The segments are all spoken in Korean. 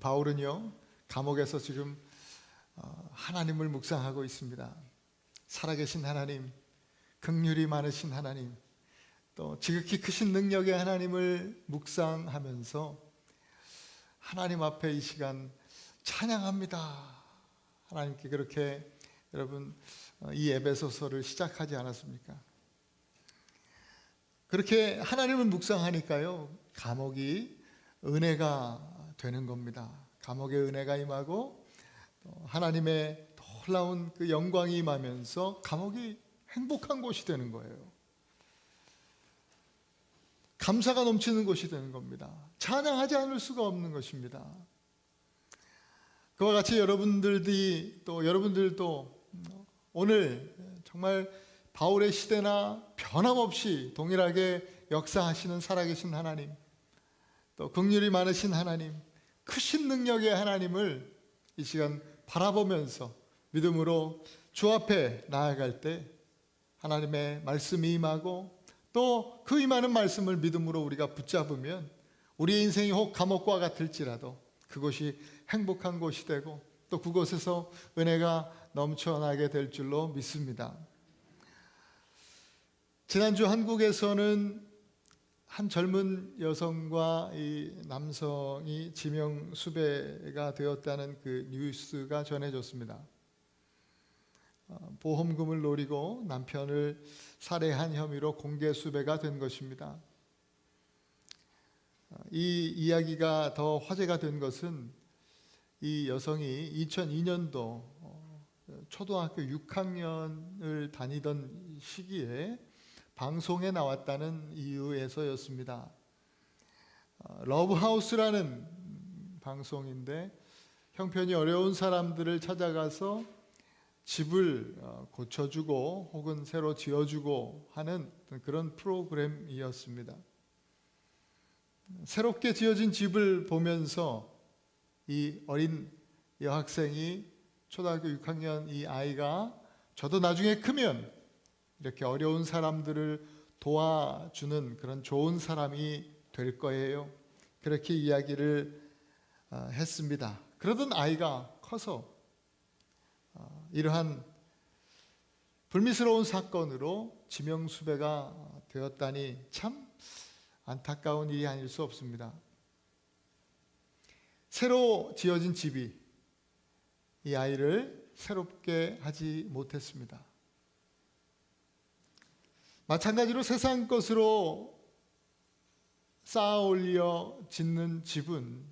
바울은요, 감옥에서 지금 하나님을 묵상하고 있습니다. 살아계신 하나님, 긍휼이 많으신 하나님, 또 지극히 크신 능력의 하나님을 묵상하면서 하나님 앞에 이 시간 찬양합니다. 하나님께 그렇게 여러분 이 에베소서를 시작하지 않았습니까? 그렇게 하나님을 묵상하니까요, 감옥이 은혜가 되는 겁니다. 감옥에 은혜가 임하고 하나님의 놀라운 그 영광이 임하면서 감옥이 행복한 곳이 되는 거예요. 감사가 넘치는 곳이 되는 겁니다. 찬양하지 않을 수가 없는 것입니다. 그와 같이 여러분들도 오늘 정말 바울의 시대나 변함없이 동일하게 역사하시는 살아계신 하나님, 또 긍휼이 많으신 하나님, 크신 능력의 하나님을 이 시간 바라보면서 믿음으로 주 앞에 나아갈 때 하나님의 말씀이 임하고 또 그 임하는 말씀을 믿음으로 우리가 붙잡으면 우리의 인생이 혹 감옥과 같을지라도 그곳이 행복한 곳이 되고 또 그곳에서 은혜가 넘쳐나게 될 줄로 믿습니다. 지난주 한국에서는 한 젊은 여성과 이 남성이 지명 수배가 되었다는 그 뉴스가 전해졌습니다. 보험금을 노리고 남편을 살해한 혐의로 공개 수배가 된 것입니다. 이 이야기가 더 화제가 된 것은 이 여성이 2002년도 초등학교 6학년을 다니던 시기에 방송에 나왔다는 이유에서였습니다. 러브하우스라는 방송인데 형편이 어려운 사람들을 찾아가서 집을 고쳐주고 혹은 새로 지어주고 하는 그런 프로그램이었습니다. 새롭게 지어진 집을 보면서 이 어린 여학생이 초등학교 6학년 이 아이가 저도 나중에 크면 이렇게 어려운 사람들을 도와주는 그런 좋은 사람이 될 거예요. 그렇게 이야기를 했습니다. 그러던 아이가 커서 이러한 불미스러운 사건으로 지명수배가 되었다니 참 안타까운 일이 아닐 수 없습니다. 새로 지어진 집이 이 아이를 새롭게 하지 못했습니다. 마찬가지로 세상 것으로 쌓아 올려 짓는 집은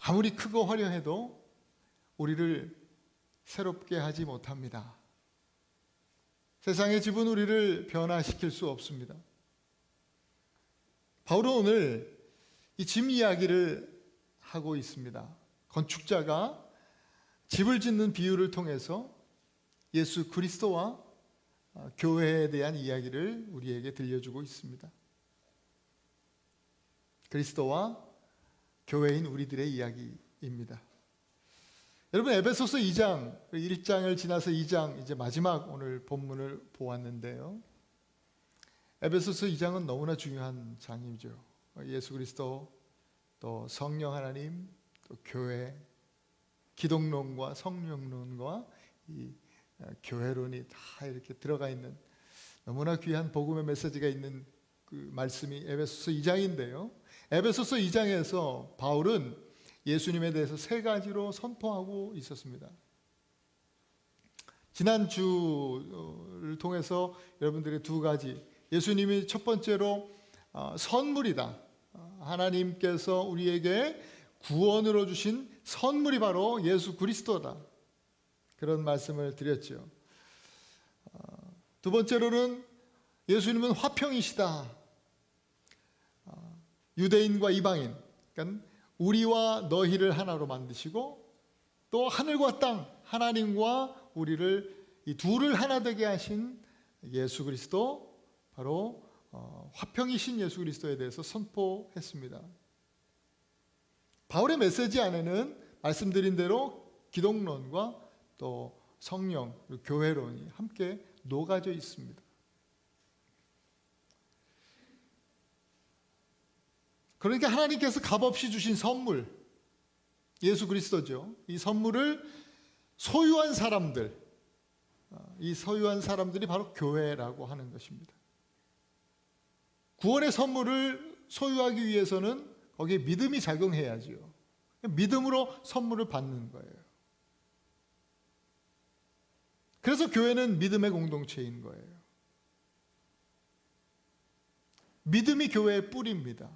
아무리 크고 화려해도 우리를 새롭게 하지 못합니다. 세상의 집은 우리를 변화시킬 수 없습니다. 바울은 오늘 이 집 이야기를 하고 있습니다. 건축자가 집을 짓는 비유를 통해서 예수 그리스도와 교회에 대한 이야기를 우리에게 들려주고 있습니다. 그리스도와 교회인 우리들의 이야기입니다. 여러분, 에베소서 2장, 1장을 지나서 2장, 이제 마지막 오늘 본문을 보았는데요. 에베소서 2장은 너무나 중요한 장이죠. 예수 그리스도, 또 성령 하나님, 또 교회, 기독론과 성령론과 이 교회론이 다 이렇게 들어가 있는 너무나 귀한 복음의 메시지가 있는 그 말씀이 에베소서 2장인데요. 에베소서 2장에서 바울은 예수님에 대해서 세 가지로 선포하고 있었습니다. 지난주를 통해서 여러분들이 두 가지, 예수님이 첫 번째로 선물이다. 하나님께서 우리에게 구원으로 주신 선물이 바로 예수 그리스도다. 그런 말씀을 드렸죠. 두 번째로는 예수님은 화평이시다. 유대인과 이방인, 그러니까 우리와 너희를 하나로 만드시고 또 하늘과 땅, 하나님과 우리를 이 둘을 하나 되게 하신 예수 그리스도, 바로 화평이신 예수 그리스도에 대해서 선포했습니다. 바울의 메시지 안에는 말씀드린 대로 기독론과 또 성령, 교회론이 함께 녹아져 있습니다. 그러니까 하나님께서 값없이 주신 선물, 예수 그리스도죠. 이 선물을 소유한 사람들, 이 소유한 사람들이 바로 교회라고 하는 것입니다. 구원의 선물을 소유하기 위해서는 거기에 믿음이 작용해야지요. 믿음으로 선물을 받는 거예요. 그래서 교회는 믿음의 공동체인 거예요. 믿음이 교회의 뿌리입니다.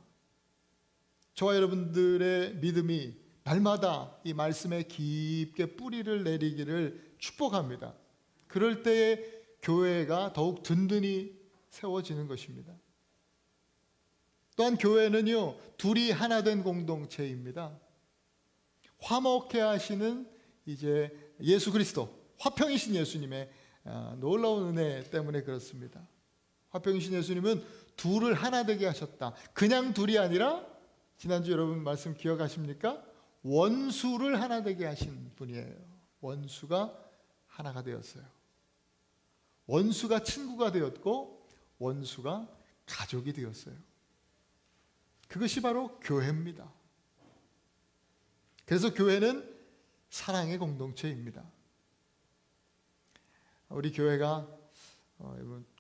저와 여러분들의 믿음이 날마다 이 말씀에 깊게 뿌리를 내리기를 축복합니다. 그럴 때에 교회가 더욱 든든히 세워지는 것입니다. 또한 교회는요, 둘이 하나 된 공동체입니다. 화목해 하시는 이제 예수 그리스도, 화평이신 예수님의 놀라운 은혜 때문에 그렇습니다. 화평이신 예수님은 둘을 하나 되게 하셨다. 그냥 둘이 아니라 지난주 여러분 말씀 기억하십니까? 원수를 하나 되게 하신 분이에요. 원수가 하나가 되었어요. 원수가 친구가 되었고 원수가 가족이 되었어요. 그것이 바로 교회입니다. 그래서 교회는 사랑의 공동체입니다. 우리 교회가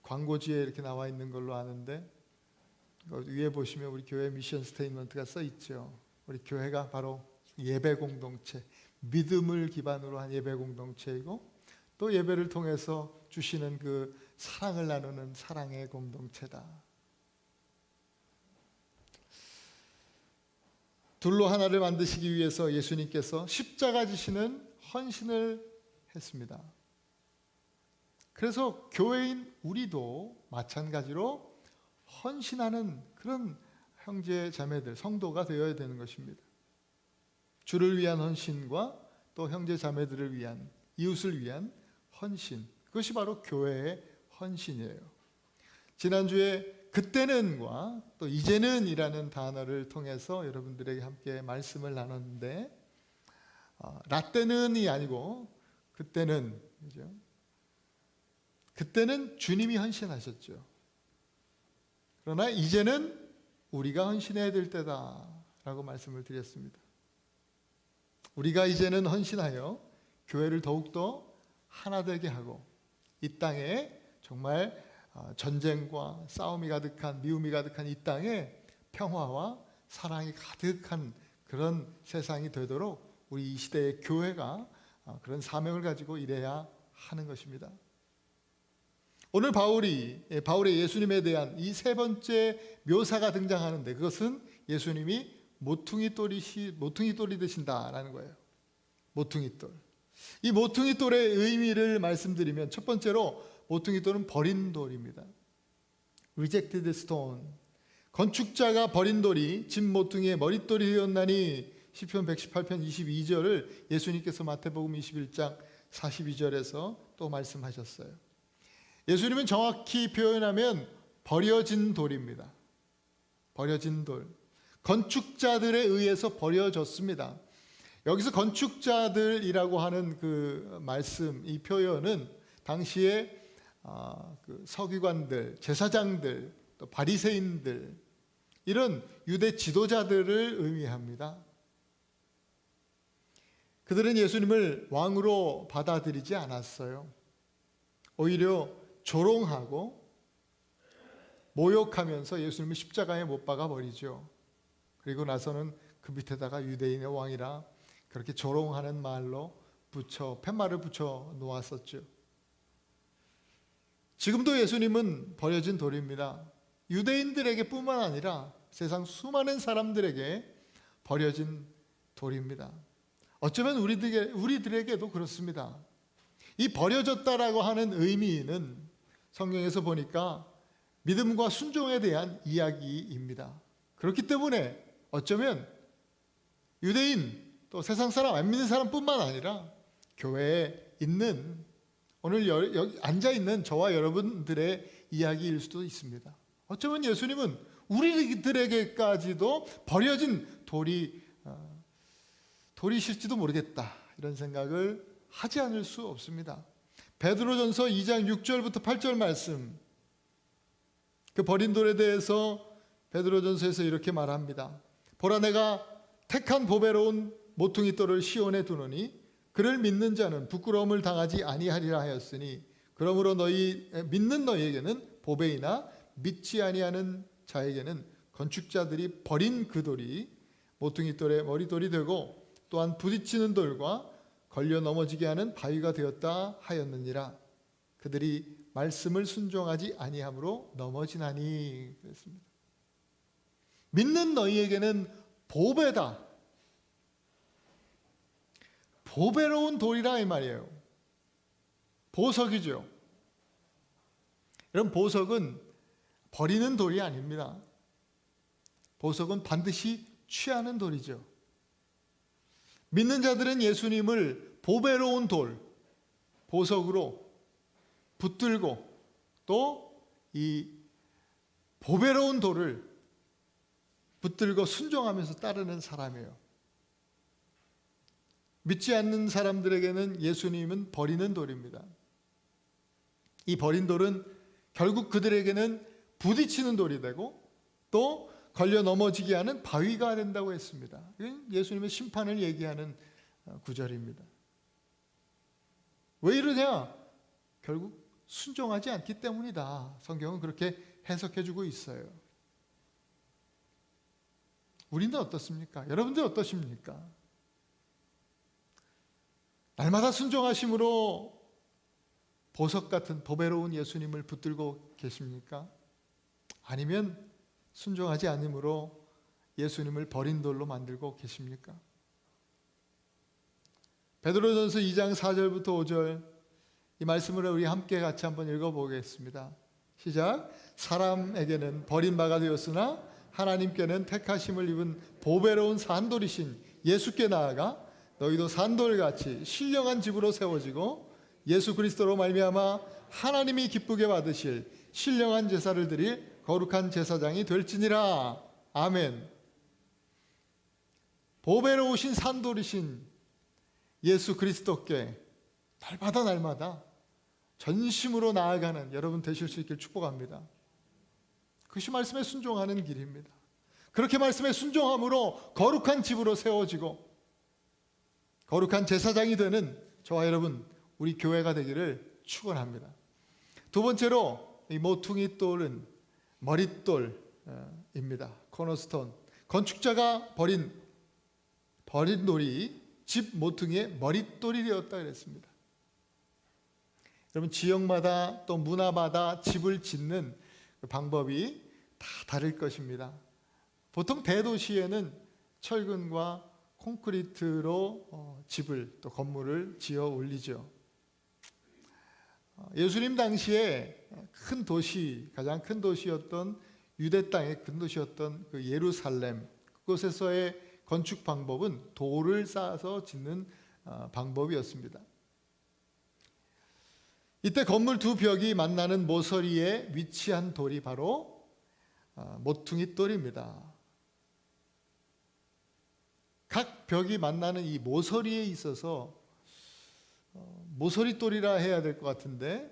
광고지에 이렇게 나와 있는 걸로 아는데 위에 보시면 우리 교회 미션 스테이트먼트가 써 있죠. 우리 교회가 바로 예배 공동체, 믿음을 기반으로 한 예배 공동체이고 또 예배를 통해서 주시는 그 사랑을 나누는 사랑의 공동체다. 둘로 하나를 만드시기 위해서 예수님께서 십자가 지시는 헌신을 했습니다. 그래서 교회인 우리도 마찬가지로 헌신하는 그런 형제 자매들, 성도가 되어야 되는 것입니다. 주를 위한 헌신과 또 형제 자매들을 위한, 이웃을 위한 헌신, 그것이 바로 교회의 헌신이에요. 지난주에 그때는과 또 이제는 이라는 단어를 통해서 여러분들에게 함께 말씀을 나눴는데 라떼는이 아니고 그때는, 그죠? 그때는 주님이 헌신하셨죠. 그러나 이제는 우리가 헌신해야 될 때다라고 말씀을 드렸습니다. 우리가 이제는 헌신하여 교회를 더욱더 하나 되게 하고 이 땅에 정말 전쟁과 싸움이 가득한, 미움이 가득한 이 땅에 평화와 사랑이 가득한 그런 세상이 되도록 우리 이 시대의 교회가 그런 사명을 가지고 일해야 하는 것입니다. 오늘 바울의 예수님에 대한 이 세 번째 묘사가 등장하는데 그것은 예수님이 모퉁이 돌이 되신다라는 거예요. 모퉁이 돌. 이 모퉁이 돌의 의미를 말씀드리면 첫 번째로 모퉁이 돌은 버린 돌입니다. Rejected stone. 건축자가 버린 돌이 집 모퉁이의 머릿돌이 되었나니 시편 118편 22절을 예수님께서 마태복음 21장 42절에서 또 말씀하셨어요. 예수님은 정확히 표현하면 버려진 돌입니다. 버려진 돌. 건축자들에 의해서 버려졌습니다. 여기서 건축자들이라고 하는 그 말씀, 이 표현은 당시에 그 서기관들, 제사장들, 또 바리새인들 이런 유대 지도자들을 의미합니다. 그들은 예수님을 왕으로 받아들이지 않았어요. 오히려 조롱하고 모욕하면서 예수님을 십자가에 못 박아 버리죠. 그리고 나서는 그 밑에다가 유대인의 왕이라 그렇게 조롱하는 말로 팻말을 붙여 놓았었죠. 지금도 예수님은 버려진 돌입니다. 유대인들에게 뿐만 아니라 세상 수많은 사람들에게 버려진 돌입니다. 어쩌면 우리들에게도 그렇습니다. 이 버려졌다라고 하는 의미는 성경에서 보니까 믿음과 순종에 대한 이야기입니다. 그렇기 때문에 어쩌면 유대인 또 세상 사람 안 믿는 사람뿐만 아니라 교회에 있는 오늘 여기 앉아있는 저와 여러분들의 이야기일 수도 있습니다. 어쩌면 예수님은 우리들에게까지도 버려진 돌이실지도 모르겠다 이런 생각을 하지 않을 수 없습니다. 베드로전서 2장 6절부터 8절 말씀, 그 버린 돌에 대해서 베드로전서에서 이렇게 말합니다. 보라, 내가 택한 보배로운 모퉁이 돌을 시온에 두노니 그를 믿는 자는 부끄러움을 당하지 아니하리라 하였으니 그러므로 믿는 너희에게는 보배이나 믿지 아니하는 자에게는 건축자들이 버린 그 돌이 모퉁이 돌의 머릿돌이 되고 또한 부딪히는 돌과 걸려 넘어지게 하는 바위가 되었다 하였느니라. 그들이 말씀을 순종하지 아니함으로 넘어지나니. 그랬습니다. 믿는 너희에게는 보배다. 보배로운 돌이라 이 말이에요. 보석이죠. 여러분, 보석은 버리는 돌이 아닙니다. 보석은 반드시 취하는 돌이죠. 믿는 자들은 예수님을 보배로운 돌, 보석으로 붙들고 또 이 보배로운 돌을 붙들고 순종하면서 따르는 사람이에요. 믿지 않는 사람들에게는 예수님은 버리는 돌입니다. 이 버린 돌은 결국 그들에게는 부딪히는 돌이 되고 또 걸려 넘어지게 하는 바위가 된다고 했습니다. 예수님의 심판을 얘기하는 구절입니다. 왜 이러냐? 결국 순종하지 않기 때문이다. 성경은 그렇게 해석해주고 있어요. 우리는 어떻습니까? 여러분들 어떠십니까? 날마다 순종하심으로 보석 같은 보배로운 예수님을 붙들고 계십니까? 아니면 순종하지 않음으로 예수님을 버린 돌로 만들고 계십니까? 베드로전서 2장 4절부터 5절 이 말씀을 우리 함께 같이 한번 읽어보겠습니다. 시작. 사람에게는 버림받아 되었으나 하나님께는 택하심을 입은 보배로운 산돌이신 예수께 나아가 너희도 산돌같이 신령한 집으로 세워지고 예수 그리스도로 말미암아 하나님이 기쁘게 받으실 신령한 제사를 드릴 거룩한 제사장이 될지니라. 아멘. 보배로우신 산돌이신 예수 그리스도께 날마다 전심으로 나아가는 여러분 되실 수 있길 축복합니다. 그것이 말씀에 순종하는 길입니다. 그렇게 말씀에 순종함으로 거룩한 집으로 세워지고 거룩한 제사장이 되는 저와 여러분 우리 교회가 되기를 축원합니다. 두 번째로 이 모퉁이 돌은 머릿돌입니다. 코너스톤. 건축자가 버린 돌이 집 모퉁이의 머릿돌이 되었다 그랬습니다. 여러분, 지역마다 또 문화마다 집을 짓는 방법이 다 다를 것입니다. 보통 대도시에는 철근과 콘크리트로 집을 또 건물을 지어 올리죠. 예수님 당시에 큰 도시, 가장 큰 도시였던 유대 땅의 큰 도시였던 그 예루살렘, 그곳에서의 건축 방법은 돌을 쌓아서 짓는 방법이었습니다. 이때 건물 두 벽이 만나는 모서리에 위치한 돌이 바로 모퉁이 돌입니다. 각 벽이 만나는 이 모서리에 있어서 모서리 돌이라 해야 될 것 같은데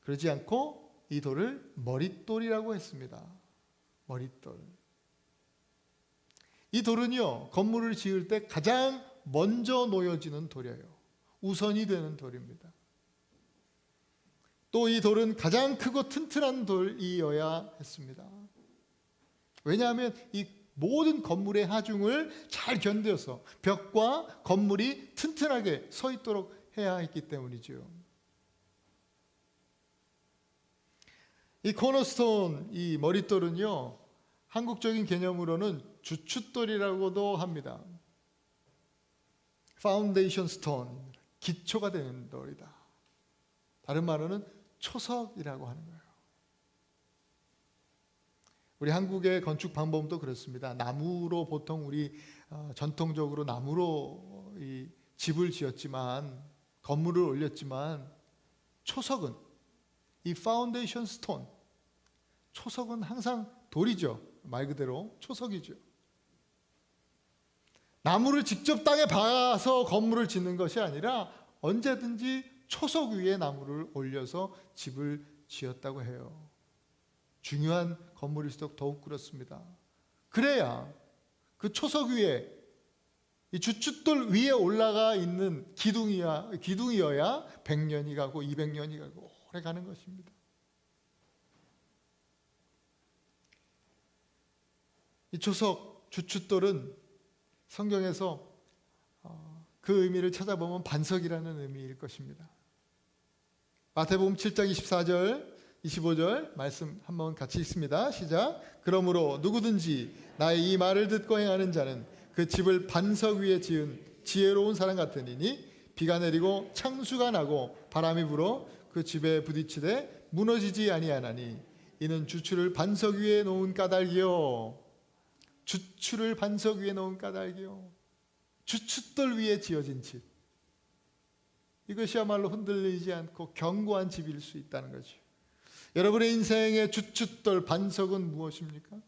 그러지 않고 이 돌을 머릿돌이라고 했습니다. 머릿돌. 이 돌은요, 건물을 지을 때 가장 먼저 놓여지는 돌이에요. 우선이 되는 돌입니다. 또 이 돌은 가장 크고 튼튼한 돌이어야 했습니다. 왜냐하면 이 모든 건물의 하중을 잘 견뎌서 벽과 건물이 튼튼하게 서 있도록 해야 했기 때문이죠. 이 코너스톤, 이 머릿돌은요, 한국적인 개념으로는 주춧돌이라고도 합니다. 파운데이션 스톤, 기초가 되는 돌이다. 다른 말로는 초석이라고 하는 거예요. 우리 한국의 건축 방법도 그렇습니다. 나무로 보통 우리 전통적으로 나무로 이 집을 지었지만 건물을 올렸지만 초석은 이 파운데이션 스톤, 초석은 항상 돌이죠. 말 그대로 초석이죠. 나무를 직접 땅에 박아서 건물을 짓는 것이 아니라 언제든지 초석 위에 나무를 올려서 집을 지었다고 해요. 중요한 건물일수록 더욱 그렇습니다. 그래야 그 초석 위에 이 주춧돌 위에 올라가 있는 기둥이어야 100년이 가고 200년이 가고 오래 가는 것입니다. 이 초석 주춧돌은 성경에서 그 의미를 찾아보면 반석이라는 의미일 것입니다. 마태복음 7장 24절 25절 말씀 한번 같이 읽습니다. 시작. 그러므로 누구든지 나의 이 말을 듣고 행하는 자는 그 집을 반석 위에 지은 지혜로운 사람 같으니 비가 내리고 창수가 나고 바람이 불어 그 집에 부딪히되 무너지지 아니하나니 이는 주추를 반석 위에 놓은 까닭이요. 주추를 반석 위에 놓은 까닭이요. 주춧돌 위에 지어진 집. 이것이야말로 흔들리지 않고 견고한 집일 수 있다는 거죠. 여러분의 인생의 주춧돌 반석은 무엇입니까?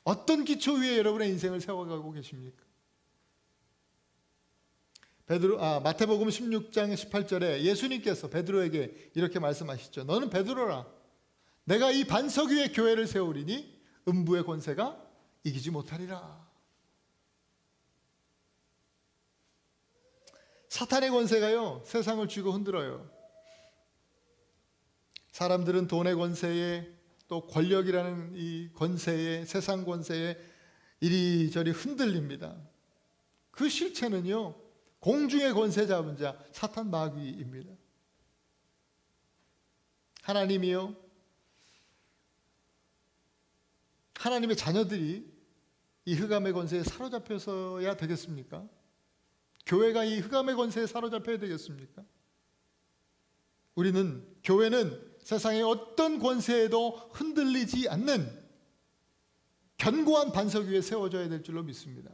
어떤 기초 위에 여러분의 인생을 세워가고 계십니까? 마태복음 16장 18절에 예수님께서 베드로에게 이렇게 말씀하시죠. 너는 베드로라. 내가 이 반석 위에 교회를 세우리니 음부의 권세가 이기지 못하리라. 사탄의 권세가요, 세상을 쥐고 흔들어요. 사람들은 돈의 권세에 또 권력이라는 이 권세에, 세상 권세에 이리저리 흔들립니다. 그 실체는요, 공중의 권세 잡은 자 사탄 마귀입니다. 하나님이요, 하나님의 자녀들이 이 흑암의 권세에 사로잡혀서야 되겠습니까? 교회가 이 흑암의 권세에 사로잡혀야 되겠습니까? 교회는 세상의 어떤 권세에도 흔들리지 않는 견고한 반석 위에 세워져야 될 줄로 믿습니다.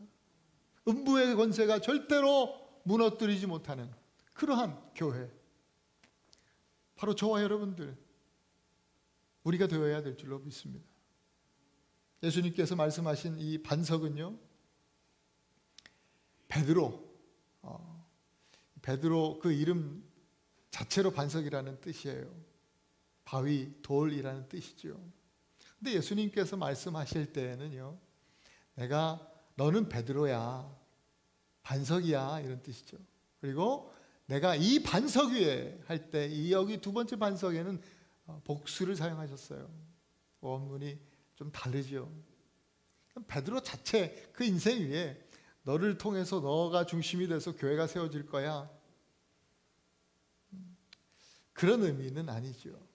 음부의 권세가 절대로 무너뜨리지 못하는 그러한 교회, 바로 저와 여러분들, 우리가 되어야 될 줄로 믿습니다. 예수님께서 말씀하신 이 반석은요, 베드로 그 이름 자체로 반석이라는 뜻이에요. 바위, 돌이라는 뜻이죠. 근데 예수님께서 말씀하실 때에는요, 너는 베드로야, 반석이야, 이런 뜻이죠. 그리고 내가 이 반석 위에 할 때, 여기 두 번째 반석에는 복수를 사용하셨어요. 원문이 좀 다르죠. 베드로 자체 그 인생 위에 너를 통해서 너가 중심이 돼서 교회가 세워질 거야, 그런 의미는 아니죠.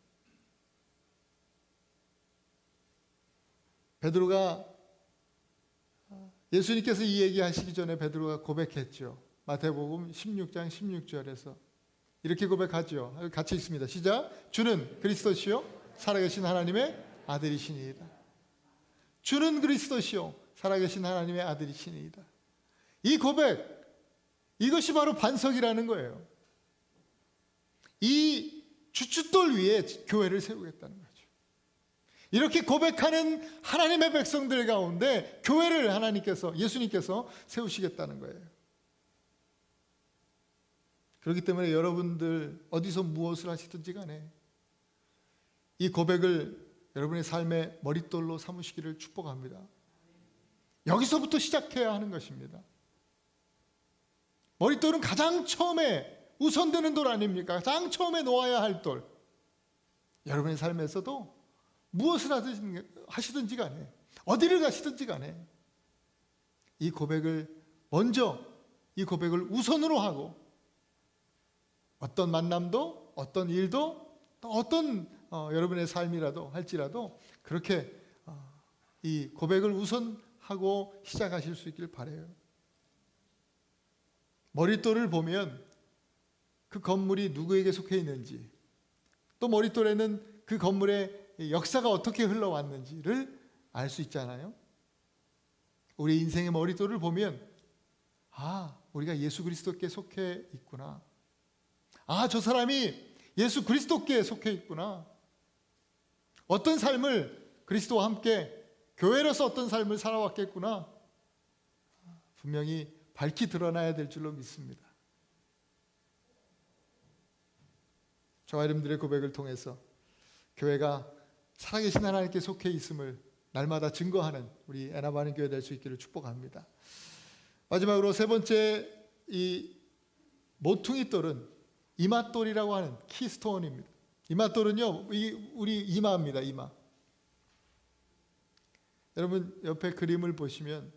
예수님께서 이 얘기하시기 전에 베드로가 고백했죠. 마태복음 16장 16절에서 이렇게 고백하죠. 같이 읽습니다. 시작. 주는 그리스도시요 살아계신 하나님의 아들이시니이다. 주는 그리스도시요 살아계신 하나님의 아들이시니이다. 이 고백, 이것이 바로 반석이라는 거예요. 이 주춧돌 위에 교회를 세우겠다는 거죠. 이렇게 고백하는 하나님의 백성들 가운데 교회를 예수님께서 세우시겠다는 거예요. 그렇기 때문에 여러분들 어디서 무엇을 하시든지 간에 이 고백을 여러분의 삶의 머릿돌로 삼으시기를 축복합니다. 여기서부터 시작해야 하는 것입니다. 머릿돌은 가장 처음에 우선되는 돌 아닙니까? 가장 처음에 놓아야 할 돌. 여러분의 삶에서도 무엇을 하시든지 간에, 어디를 가시든지 간에 이 고백을 우선으로 하고, 어떤 만남도, 어떤 일도, 또 어떤 여러분의 삶이라도 할지라도 그렇게 이 고백을 우선하고 시작하실 수 있길 바라요. 머릿돌을 보면 그 건물이 누구에게 속해 있는지, 또 머릿돌에는 그 건물의 역사가 어떻게 흘러왔는지를 알 수 있잖아요. 우리 인생의 머릿돌을 보면 우리가 예수 그리스도께 속해 있구나. 저 사람이 예수 그리스도께 속해 있구나. 어떤 삶을 그리스도와 함께 교회로서 어떤 삶을 살아왔겠구나. 분명히 밝히 드러나야 될 줄로 믿습니다. 저와 여러분들의 고백을 통해서 교회가 살아계신 하나님께 속해 있음을 날마다 증거하는 우리 애나바는 교회 될 수 있기를 축복합니다. 마지막으로 세 번째, 이 모퉁이 돌은 이마돌이라고 하는 키스톤입니다. 이마돌은요, 우리 이마입니다. 이마. 여러분 옆에 그림을 보시면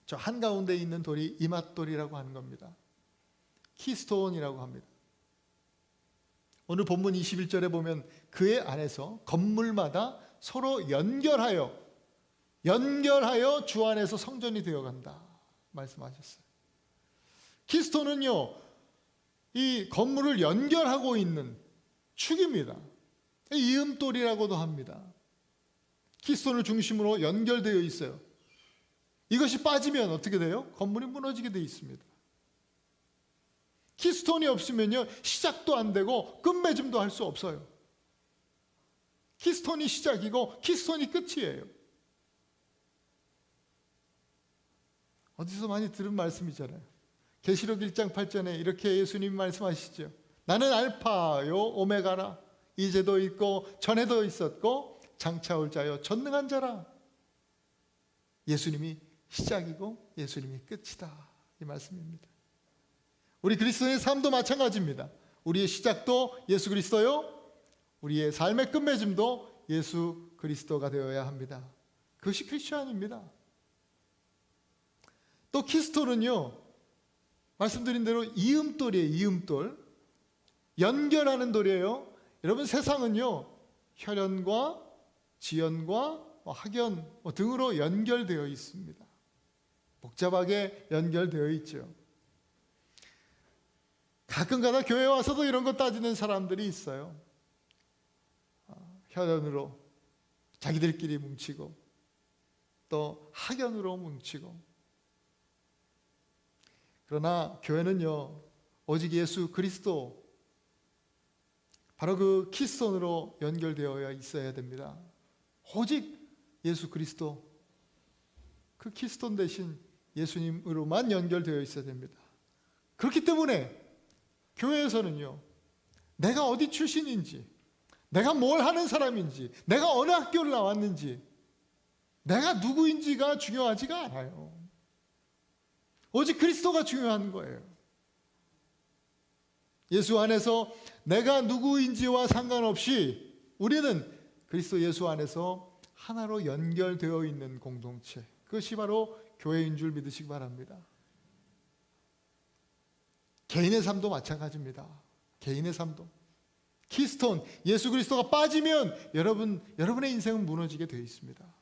저 한가운데 있는 돌이 이마돌이라고 하는 겁니다. 키스톤이라고 합니다. 오늘 본문 21절에 보면 그의 안에서 건물마다 서로 연결하여 주 안에서 성전이 되어간다 말씀하셨어요. 키스톤은요, 이 건물을 연결하고 있는 축입니다. 이음돌이라고도 합니다. 키스톤을 중심으로 연결되어 있어요. 이것이 빠지면 어떻게 돼요? 건물이 무너지게 되어 있습니다. 키스톤이 없으면요, 시작도 안 되고 끝맺음도 할 수 없어요. 키스톤이 시작이고 키스톤이 끝이에요. 어디서 많이 들은 말씀이잖아요. 계시록 1장 8절에 이렇게 예수님 말씀하시죠. 나는 알파요 오메가라. 이제도 있고 전에도 있었고 장차 올 자요 전능한 자라. 예수님이 시작이고 예수님이 끝이다, 이 말씀입니다. 우리 그리스도인의 삶도 마찬가지입니다. 우리의 시작도 예수 그리스도요, 우리의 삶의 끝맺음도 예수 그리스도가 되어야 합니다. 그것이 크리스천입니다. 또 키스톤은요, 말씀드린 대로 이음돌이에요. 이음돌, 연결하는 돌이에요. 여러분 세상은요, 혈연과 지연과 학연 등으로 연결되어 있습니다. 복잡하게 연결되어 있죠. 가끔가다 교회 와서도 이런 거 따지는 사람들이 있어요. 혈연으로 자기들끼리 뭉치고 또 학연으로 뭉치고. 그러나 교회는요, 오직 예수 그리스도, 바로 그 키스톤으로 연결되어야 있어야 됩니다. 오직 예수 그리스도, 그 키스톤 대신 예수님으로만 연결되어 있어야 됩니다. 그렇기 때문에 교회에서는요, 내가 어디 출신인지, 내가 뭘 하는 사람인지, 내가 어느 학교를 나왔는지, 내가 누구인지가 중요하지가 않아요. 오직 그리스도가 중요한 거예요. 예수 안에서 내가 누구인지와 상관없이 우리는 그리스도 예수 안에서 하나로 연결되어 있는 공동체, 그것이 바로 교회인 줄 믿으시기 바랍니다. 개인의 삶도 마찬가지입니다. 개인의 삶도 키스톤 예수 그리스도가 빠지면 여러분의 인생은 무너지게 되어 있습니다.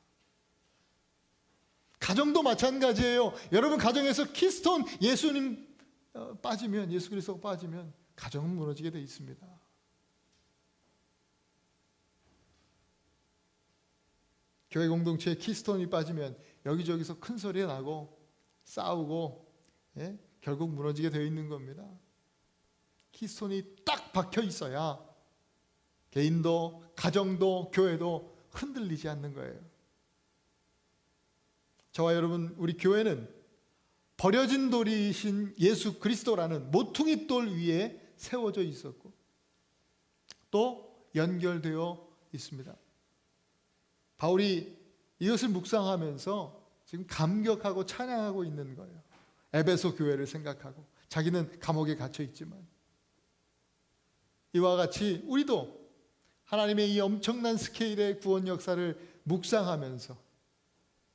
가정도 마찬가지예요. 여러분 가정에서 키스톤 예수님 빠지면, 예수 그리스도가 빠지면 가정은 무너지게 되어 있습니다. 교회 공동체에 키스톤이 빠지면 여기저기서 큰 소리가 나고 싸우고, 결국 무너지게 되어 있는 겁니다. 키스톤이 딱 박혀 있어야 개인도 가정도 교회도 흔들리지 않는 거예요. 저와 여러분, 우리 교회는 버려진 돌이신 예수 그리스도라는 모퉁이 돌 위에 세워져 있었고 또 연결되어 있습니다. 바울이 이것을 묵상하면서 지금 감격하고 찬양하고 있는 거예요. 에베소 교회를 생각하고, 자기는 감옥에 갇혀 있지만 이와 같이 우리도 하나님의 이 엄청난 스케일의 구원 역사를 묵상하면서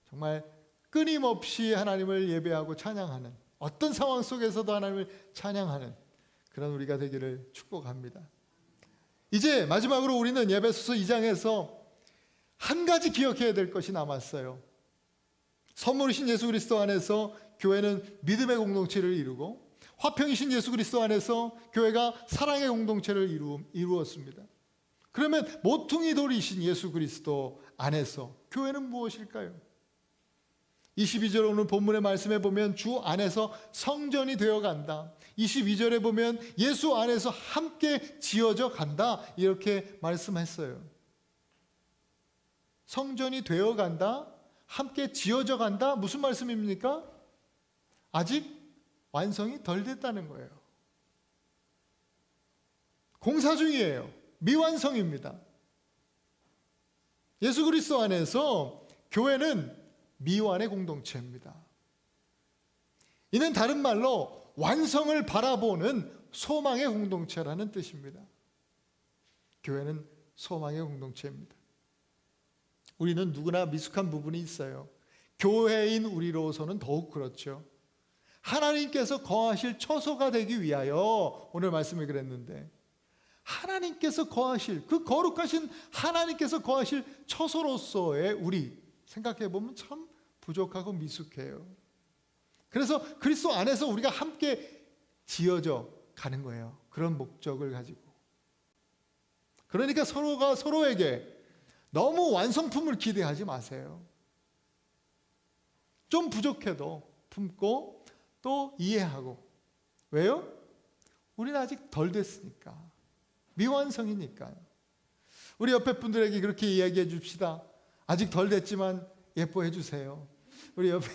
정말 끊임없이 하나님을 예배하고 찬양하는, 어떤 상황 속에서도 하나님을 찬양하는 그런 우리가 되기를 축복합니다. 이제 마지막으로 우리는 에베소서 2장에서 한 가지 기억해야 될 것이 남았어요. 선물이신 예수 그리스도 안에서 교회는 믿음의 공동체를 이루고, 화평이신 예수 그리스도 안에서 교회가 사랑의 공동체를 이루었습니다. 그러면 모퉁이 돌이신 예수 그리스도 안에서 교회는 무엇일까요? 22절 오늘 본문의 말씀에 보면 주 안에서 성전이 되어간다. 22절에 보면 예수 안에서 함께 지어져 간다, 이렇게 말씀했어요. 성전이 되어간다, 함께 지어져 간다, 무슨 말씀입니까? 아직 완성이 덜 됐다는 거예요. 공사 중이에요. 미완성입니다. 예수 그리스도 안에서 교회는 미완의 공동체입니다. 이는 다른 말로 완성을 바라보는 소망의 공동체라는 뜻입니다. 교회는 소망의 공동체입니다. 우리는 누구나 미숙한 부분이 있어요. 교회인 우리로서는 더욱 그렇죠. 하나님께서 거하실 처소가 되기 위하여 오늘 말씀을 그랬는데, 하나님께서 거하실, 그 거룩하신 하나님께서 거하실 처소로서의 우리 생각해 보면 참 부족하고 미숙해요. 그래서 그리스도 안에서 우리가 함께 지어져 가는 거예요. 그런 목적을 가지고. 그러니까 서로가 서로에게 너무 완성품을 기대하지 마세요. 좀 부족해도 품고 또 이해하고. 왜요? 우리는 아직 덜 됐으니까. 미완성이니까요. 우리 옆에 분들에게 그렇게 이야기해 줍시다. 아직 덜 됐지만 예뻐해 주세요. 우리 옆에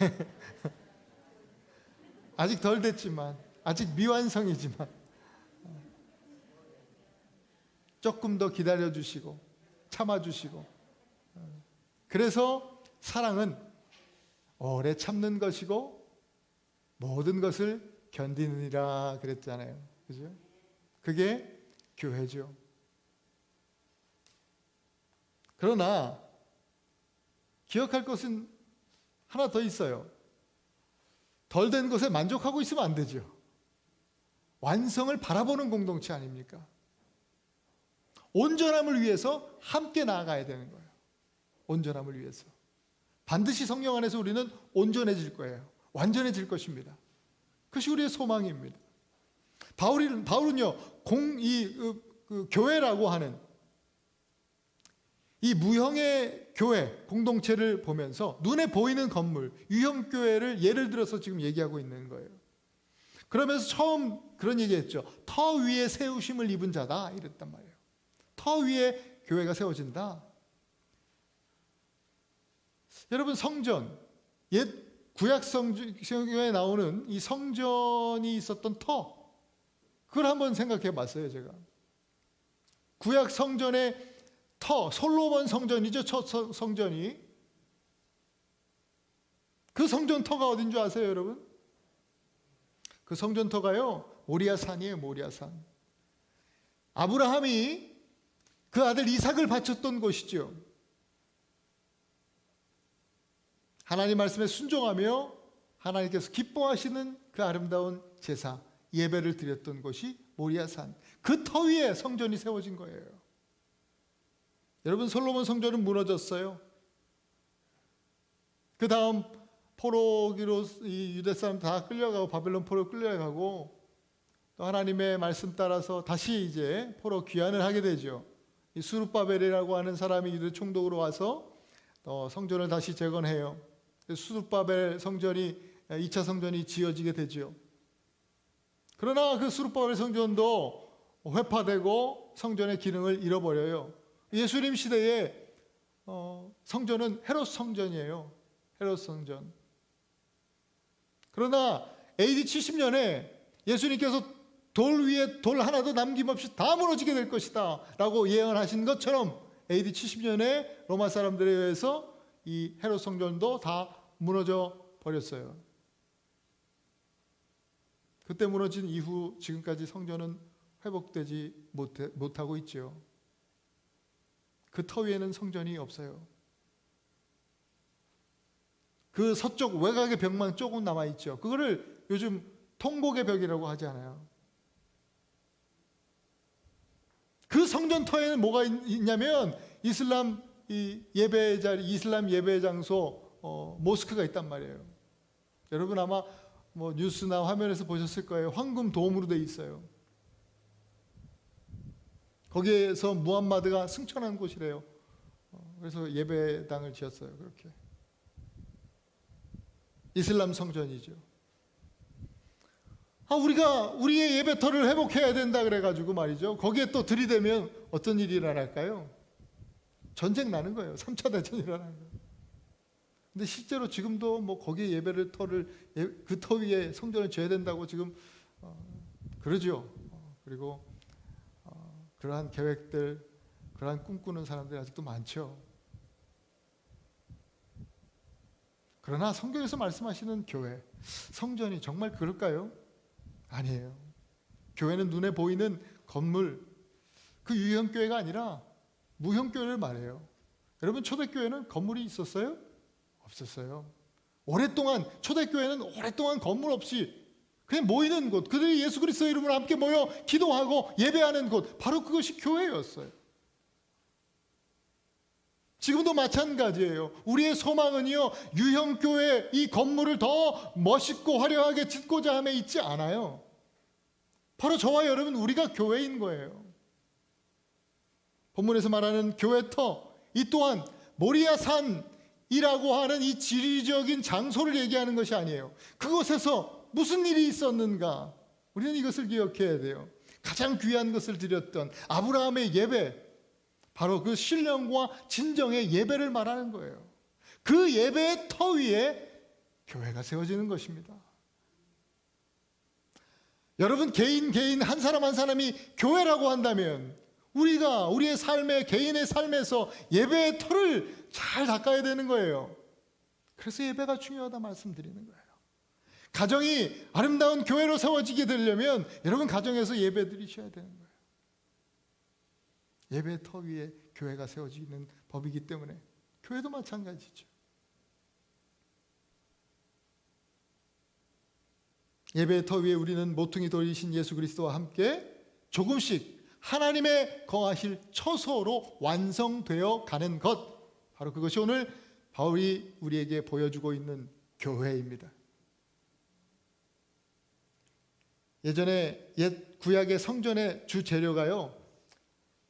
아직 덜 됐지만, 아직 미완성이지만 조금 더 기다려 주시고 참아 주시고. 그래서 사랑은 오래 참는 것이고 모든 것을 견디느니라 그랬잖아요. 그죠? 그게 교회죠. 그러나 기억할 것은 하나 더 있어요. 덜 된 것에 만족하고 있으면 안 되죠. 완성을 바라보는 공동체 아닙니까? 온전함을 위해서 함께 나아가야 되는 거예요. 온전함을 위해서. 반드시 성령 안에서 우리는 온전해질 거예요. 완전해질 것입니다. 그것이 우리의 소망입니다. 바울은요, 교회라고 하는 이 무형의 교회 공동체를 보면서 눈에 보이는 건물, 유형교회를 예를 들어서 지금 얘기하고 있는 거예요. 그러면서 처음 그런 얘기했죠. 터 위에 세우심을 입은 자다 이랬단 말이에요. 터 위에 교회가 세워진다. 여러분, 성전, 옛 구약 성경에 나오는 이 성전이 있었던 터, 그걸 한번 생각해 봤어요. 제가 구약 성전의 터, 솔로몬 성전이죠. 첫 성전이. 그 성전터가 어딘 줄 아세요, 여러분? 그 성전터가요, 모리아산이에요. 모리아산. 아브라함이 그 아들 이삭을 바쳤던 곳이죠. 하나님 말씀에 순종하며 하나님께서 기뻐하시는 그 아름다운 제사, 예배를 드렸던 곳이 모리아산. 그 터 위에 성전이 세워진 거예요. 여러분, 솔로몬 성전은 무너졌어요. 그 다음 포로기로 이 유대 사람 다 끌려가고 바벨론 포로 끌려가고 또 하나님의 말씀 따라서 다시 이제 포로 귀환을 하게 되죠. 이 수룹바벨이라고 하는 사람이 유대 총독으로 와서 성전을 다시 재건해요. 수룹바벨 성전이 2차 성전이 지어지게 되죠. 그러나 그 수룹바벨 성전도 회파되고 성전의 기능을 잃어버려요. 예수님 시대에 성전은 헤롯 성전이에요. 헤롯 성전. 그러나 AD 70년에 예수님께서 돌 위에 돌 하나도 남김없이 다 무너지게 될 것이다 라고 예언하신 것처럼 AD 70년에 로마 사람들에 의해서 이 헤롯 성전도 다 무너져 버렸어요. 그때 무너진 이후 지금까지 성전은 회복되지 못하고 있죠. 그 터 위에는 성전이 없어요. 그 서쪽 외곽의 벽만 조금 남아있죠. 그거를 요즘 통곡의 벽이라고 하지 않아요. 그 성전터에는 뭐가 있냐면 이슬람 예배 자리, 이슬람 예배 장소 모스크가 있단 말이에요. 여러분 아마 뭐 뉴스나 화면에서 보셨을 거예요. 황금 도움으로 돼 있어요. 거기에서 무함마드가 승천한 곳이래요. 그래서 예배당을 지었어요. 그렇게. 이슬람 성전이죠. 우리가 우리의 예배터를 회복해야 된다 그래가지고 말이죠. 거기에 또 들이대면 어떤 일이 일어날까요? 전쟁 나는 거예요. 3차 대전이 일어나는 거예요. 근데 실제로 지금도 뭐 거기에 예배를 그 터 위에 성전을 지어야 된다고 지금 그러죠. 그리고 그러한 계획들, 그러한 꿈꾸는 사람들이 아직도 많죠. 그러나 성경에서 말씀하시는 교회, 성전이 정말 그럴까요? 아니에요. 교회는 눈에 보이는 건물, 그 유형교회가 아니라 무형교회를 말해요. 여러분, 초대교회는 건물이 있었어요? 없었어요. 초대교회는 오랫동안 건물 없이 그냥 모이는 곳, 그들이 예수 그리스도의 이름으로 함께 모여 기도하고 예배하는 곳, 바로 그것이 교회였어요. 지금도 마찬가지예요. 우리의 소망은요, 유형교회 이 건물을 더 멋있고 화려하게 짓고자 함에 있지 않아요. 바로 저와 여러분, 우리가 교회인 거예요. 본문에서 말하는 교회터, 이 또한 모리아 산이라고 하는 이 지리적인 장소를 얘기하는 것이 아니에요. 그곳에서 무슨 일이 있었는가? 우리는 이것을 기억해야 돼요. 가장 귀한 것을 드렸던 아브라함의 예배, 바로 그 신령과 진정의 예배를 말하는 거예요. 그 예배의 터 위에 교회가 세워지는 것입니다. 여러분, 개인 한 사람 한 사람이 교회라고 한다면 우리가 우리의 삶에, 개인의 삶에서 예배의 터를 잘 닦아야 되는 거예요. 그래서 예배가 중요하다 말씀드리는 거예요. 가정이 아름다운 교회로 세워지게 되려면 여러분, 가정에서 예배 드리셔야 되는 거예요. 예배의 터 위에 교회가 세워지는 법이기 때문에 교회도 마찬가지죠. 예배의 터 위에 우리는 모퉁이 돌이신 예수 그리스도와 함께 조금씩 하나님의 거하실 처소로 완성되어 가는 것, 바로 그것이 오늘 바울이 우리에게 보여주고 있는 교회입니다. 예전에 옛 구약의 성전의 주 재료가요,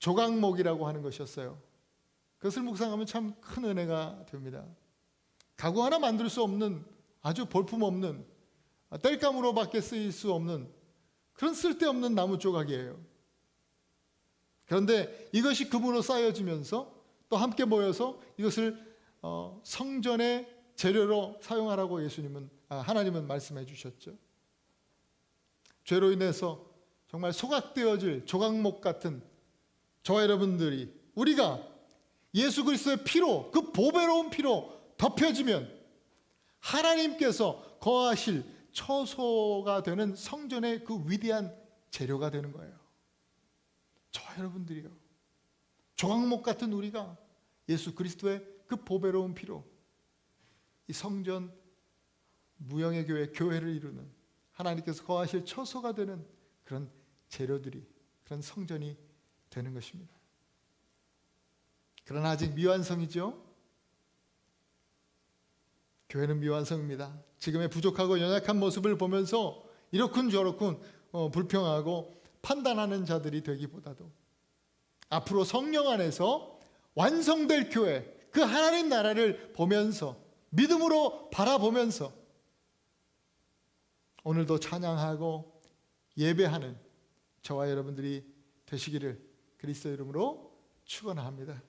조각목이라고 하는 것이었어요. 그것을 묵상하면 참 큰 은혜가 됩니다. 가구 하나 만들 수 없는, 아주 볼품없는, 땔감으로밖에 쓰일 수 없는 그런 쓸데없는 나무 조각이에요. 그런데 이것이 금으로 쌓여지면서 또 함께 모여서 이것을 성전의 재료로 사용하라고 하나님은 말씀해 주셨죠. 죄로 인해서 정말 소각되어질 조각목 같은 저와 여러분들이, 우리가 예수 그리스도의 피로, 그 보배로운 피로 덮여지면 하나님께서 거하실 처소가 되는 성전의 그 위대한 재료가 되는 거예요. 저와 여러분들이요, 조각목 같은 우리가 예수 그리스도의 그 보배로운 피로 이 성전, 무형의 교회를 이루는, 하나님께서 거하실 처소가 되는 그런 재료들이, 그런 성전이 되는 것입니다. 그러나 아직 미완성이죠. 교회는 미완성입니다. 지금의 부족하고 연약한 모습을 보면서 이렇군 저렇군 불평하고 판단하는 자들이 되기보다도 앞으로 성령 안에서 완성될 교회, 그 하나님 나라를 보면서, 믿음으로 바라보면서 오늘도 찬양하고 예배하는 저와 여러분들이 되시기를 그리스도 이름으로 축원합니다.